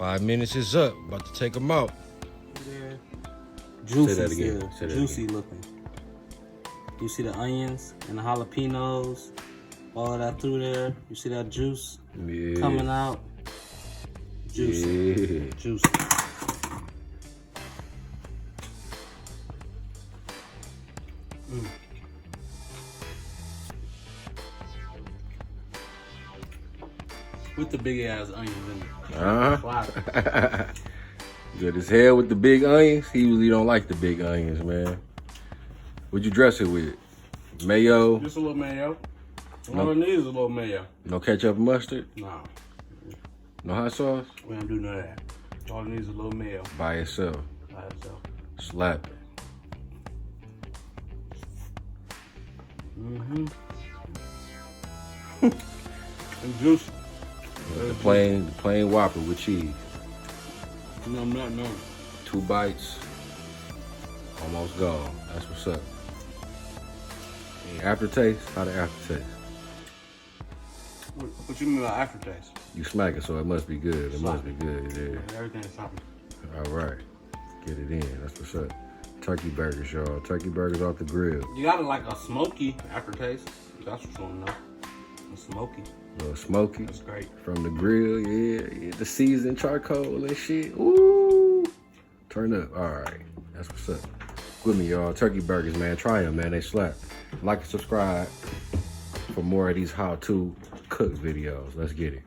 5 minutes is up. About to take them out. Yeah. Juicy. Say that again. Still. Say that Juicy again. looking. You see the onions and the jalapenos, all of that through there. You see that juice coming out. Juicy. Yeah. Juicy. With the big ass onions in it. Uh-huh. Good as hell with the big onions. He usually don't like the big onions, man. What'd you dress it with? Mayo? Just a little mayo. All it needs is a little mayo. No ketchup and mustard? No. No hot sauce? We don't do none of that. All it needs is a little mayo. By itself. By itself. Slap it. And juice. The plain Whopper with cheese. No, I'm not, no. 2 bites. Almost gone. That's what's up. Aftertaste? How the aftertaste? What you mean by aftertaste? You smack it, so it must be good. It must be good, yeah. Everything's something. All right. Get it in. That's what's up. Turkey burgers, y'all. Turkey burgers off the grill. You got like a smoky aftertaste. That's what you want to know. A smoky. A little smoky. That's great. From the grill, yeah. The seasoned charcoal and shit. Ooh. Turn up. All right. That's what's up. With me, y'all. Turkey burgers, man. Try them, man. They slap. Like and subscribe for more of these how-to cook videos. Let's get it.